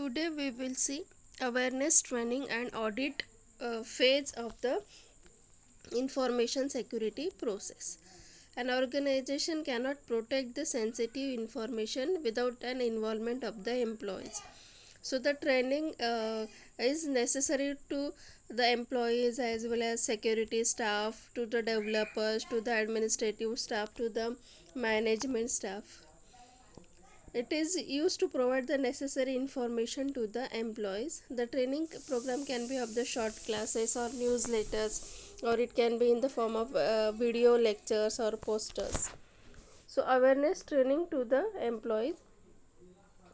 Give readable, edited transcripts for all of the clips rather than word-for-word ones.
Today we will see awareness training and audit phase of the information security process. An organization cannot protect the sensitive information without an involvement of the employees. So the training is necessary to the employees as well as security staff, to the developers, to the administrative staff, to the management staff. It is used to provide the necessary information to the employees. The training program can be of the short classes or newsletters, or it can be in the form of video lectures or posters. So awareness training to the employees.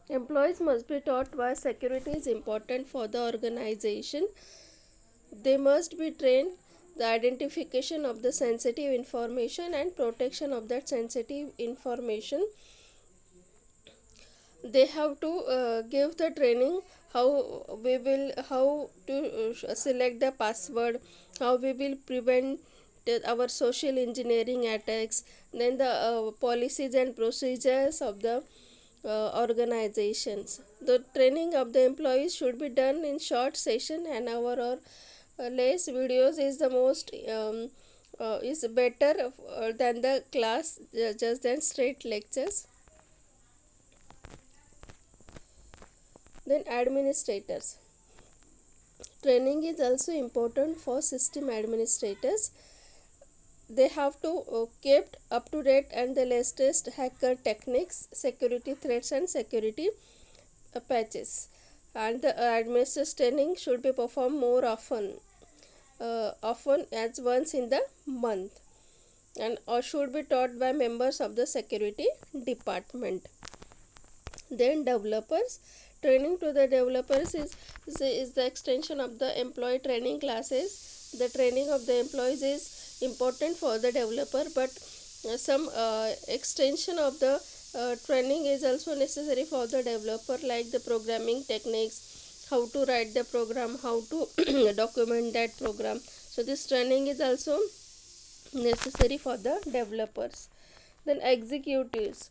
Employees must be taught why security is important for the organization. They must be trained the identification of the sensitive information and protection of that sensitive information. They have to give the training how to select the password, how we will prevent our social engineering attacks, then the policies and procedures of the organizations. The training of the employees should be done in short session, an hour or less. Videos is the most is better than the class, just than straight lectures. Then administrators. Training is also important for system administrators. They have to kept up to date and the latest hacker techniques, security threats and security patches. And the administrators training should be performed more often as once in the month, and or should be taught by members of the security department. Then developers. Training to the developers is the extension of the employee training classes. The training of the employees is important for the developer, but some extension of the training is also necessary for the developer, like the programming techniques, how to write the program, how to document that program. So this training is also necessary for the developers. Then executives.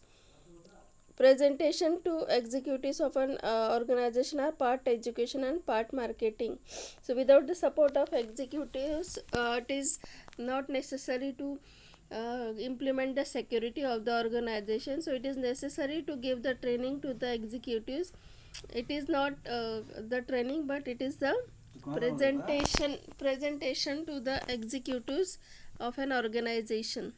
Presentation to executives of an organization are part education and part marketing. So without the support of executives, it is not necessary to implement the security of the organization. So it is necessary to give the training to the executives. It is not the training, but it is the presentation to the executives of an organization.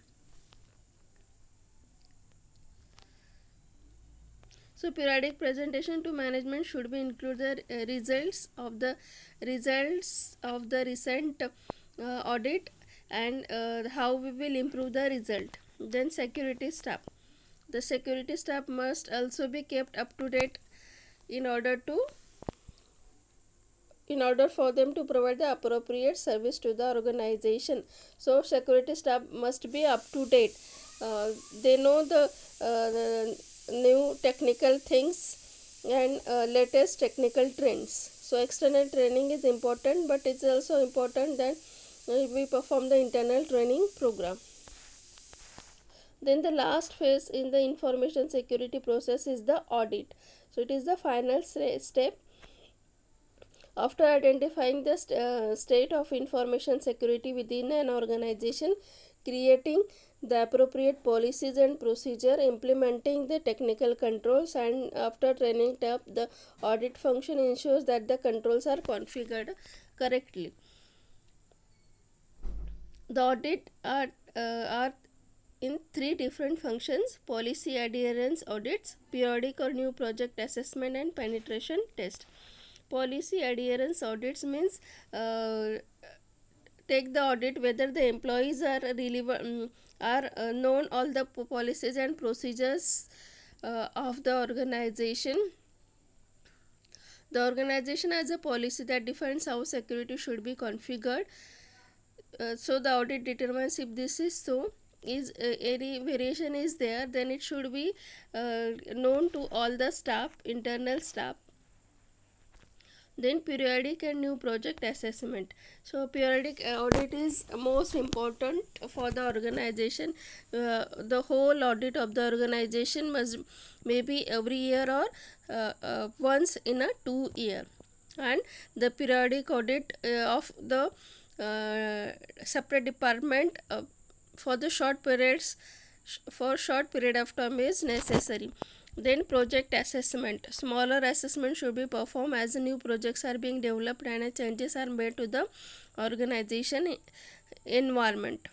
So periodic presentation to management should be include the results of the recent audit, and how we will improve the result. Then security staff. The security staff must also be kept up to date in order for them to provide the appropriate service to the organization. So security staff must be up to date. They know the new technical things and latest technical trends. So external training is important, but it's also important that we perform the internal training program. Then the last phase in the information security process is the audit. So it is the final step. After identifying the state of information security within an organization, creating the appropriate policies and procedure, implementing the technical controls, and after training up, the audit function ensures that the controls are configured correctly. The audit are in three different functions: policy adherence audits, periodic or new project assessment, and penetration test. Policy adherence audits means take the audit whether the employees are known all the policies and procedures of the organization. The organization has a policy that defines how security should be configured. So the audit determines if this is so. Is any variation is there, then it should be known to all the staff, internal staff. Then periodic and new project assessment. So periodic audit is most important for the organization. The whole audit of the organization must maybe every year or once in a 2 year. And the periodic audit of the separate department for the short periods, for short period of time is necessary. Then project assessment. Smaller assessment should be performed as new projects are being developed and changes are made to the organization environment.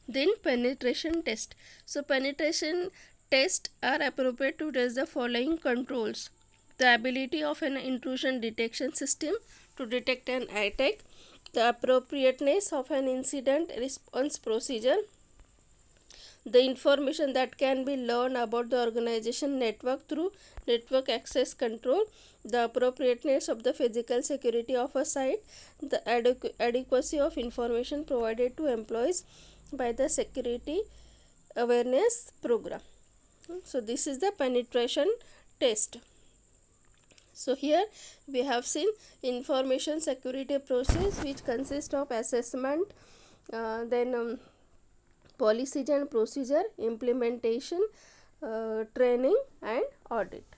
Then penetration test. So penetration tests are appropriate to test the following controls: the ability of an intrusion detection system to detect an attack, the appropriateness of an incident response procedure, the information that can be learned about the organization network through network access control, the appropriateness of the physical security of a site, the adequacy of information provided to employees by the security awareness program. So this is the penetration test. So here we have seen information security process, which consists of assessment, then policies and procedure, implementation, training and audit.